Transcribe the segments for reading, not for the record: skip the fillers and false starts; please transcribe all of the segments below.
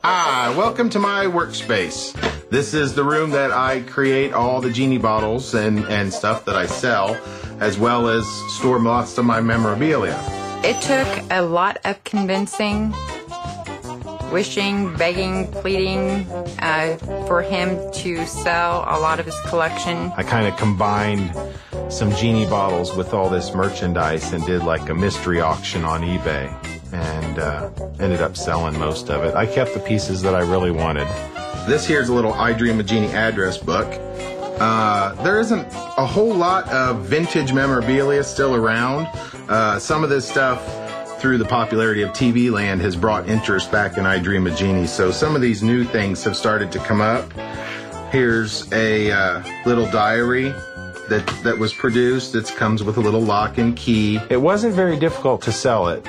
Hi, welcome to my workspace. This is the room that I create all the Genie bottles and stuff that I sell, as well as store most of my memorabilia. It took a lot of convincing, wishing, begging, pleading for him to sell a lot of his collection. I kind of combined some Genie bottles with all this merchandise and did like a mystery auction on eBay and ended up selling most of it. I kept the pieces that I really wanted. This here's a little I Dream of Jeannie address book. There isn't a whole lot of vintage memorabilia still around. Some of this stuff, through the popularity of TV Land, has brought interest back in I Dream of Jeannie. So some of these new things have started to come up. Here's a little diary that was produced. It comes with a little lock and key. It wasn't very difficult to sell it,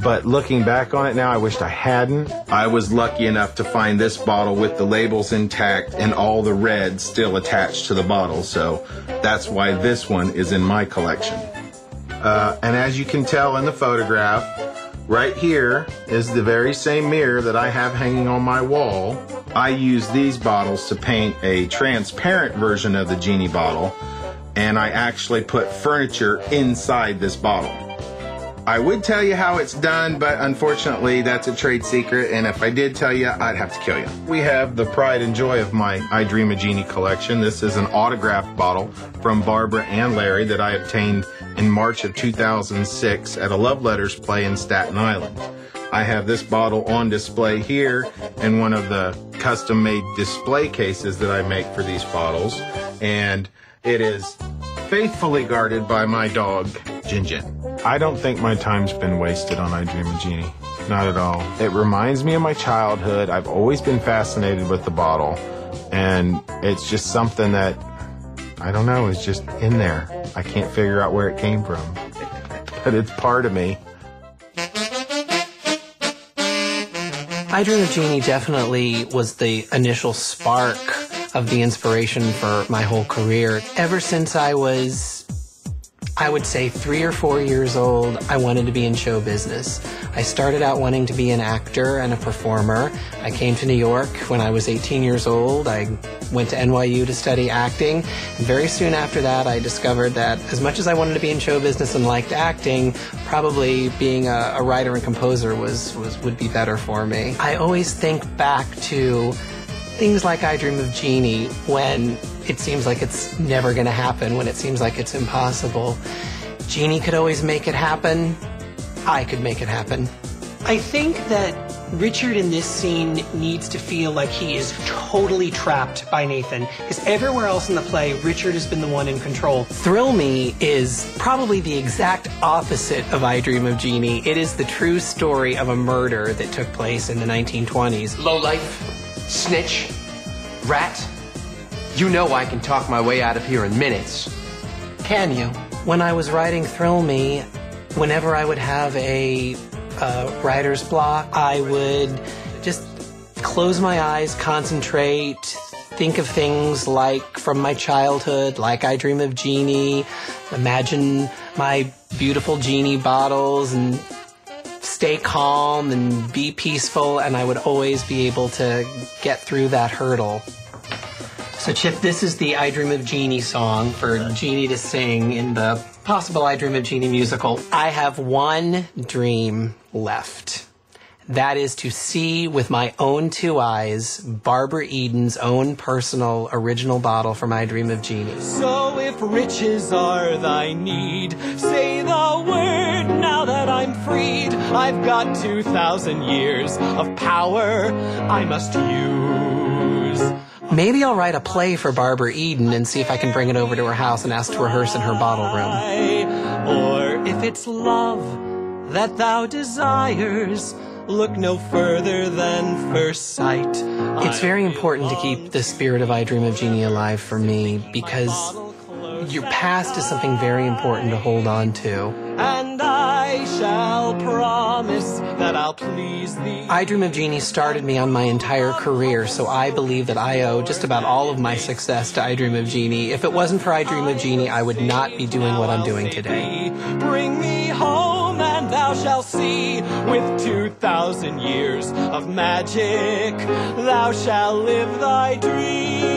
but looking back on it now, I wished I hadn't. I was lucky enough to find this bottle with the labels intact and all the red still attached to the bottle, so that's why this one is in my collection. And as you can tell in the photograph, right here is the very same mirror that I have hanging on my wall. I use these bottles to paint a transparent version of the Genie bottle, and I actually put furniture inside this bottle. I would tell you how it's done, but unfortunately that's a trade secret, and if I did tell you, I'd have to kill you. We have the pride and joy of my I Dream of Jeannie collection. This is an autographed bottle from Barbara and Larry that I obtained in March of 2006 at a Love Letters play in Staten Island. I have this bottle on display here in one of the custom-made display cases that I make for these bottles, and it is faithfully guarded by my dog, Jin Jin. I don't think my time's been wasted on I Dream of Jeannie. Not at all. It reminds me of my childhood. I've always been fascinated with the bottle, and it's just something that, I don't know, is just in there. I can't figure out where it came from, but it's part of me. I Dream of Jeannie definitely was the initial spark of the inspiration for my whole career. Ever since I would say 3 or 4 years old, I wanted to be in show business. I started out wanting to be an actor and a performer. I came to New York when I was 18 years old. I went to NYU to study acting. And very soon after that, I discovered that as much as I wanted to be in show business and liked acting, probably being a writer and composer would be better for me. I always think back to things like I Dream of Jeannie when it seems like it's never going to happen, when it seems like it's impossible. Genie could always make it happen. I could make it happen. I think that Richard in this scene needs to feel like he is totally trapped by Nathan, because everywhere else in the play, Richard has been the one in control. Thrill Me is probably the exact opposite of I Dream of Jeannie. It is the true story of a murder that took place in the 1920s. Lowlife, snitch, rat. You know I can talk my way out of here in minutes. Can you? When I was writing Thrill Me, whenever I would have a writer's block, I would just close my eyes, concentrate, think of things like from my childhood, like I Dream of Jeannie, imagine my beautiful Genie bottles, and stay calm and be peaceful, and I would always be able to get through that hurdle. So Chip, this is the I Dream of Jeannie song for Genie to sing in the possible I Dream of Jeannie musical. I have one dream left. That is to see with my own 2 eyes Barbara Eden's own personal original bottle from I Dream of Jeannie. So if riches are thy need, say the word now that I'm freed. I've got 2,000 years of power I must use. Maybe I'll write a play for Barbara Eden and see if I can bring it over to her house and ask to rehearse in her bottle room. Or if it's love that thou desires, look no further than first sight. It's very important to keep the spirit of I Dream of Jeannie alive for me, because your past is something very important to hold on to. And I shall promise that I'll please thee. I Dream of Jeannie started me on my entire career, so I believe that I owe just about all of my success to I Dream of Jeannie. If it wasn't for I Dream of Jeannie, I would not be doing what I'm doing today. Bring me home and thou shalt see, with 2,000 years of magic, thou shalt live thy dream.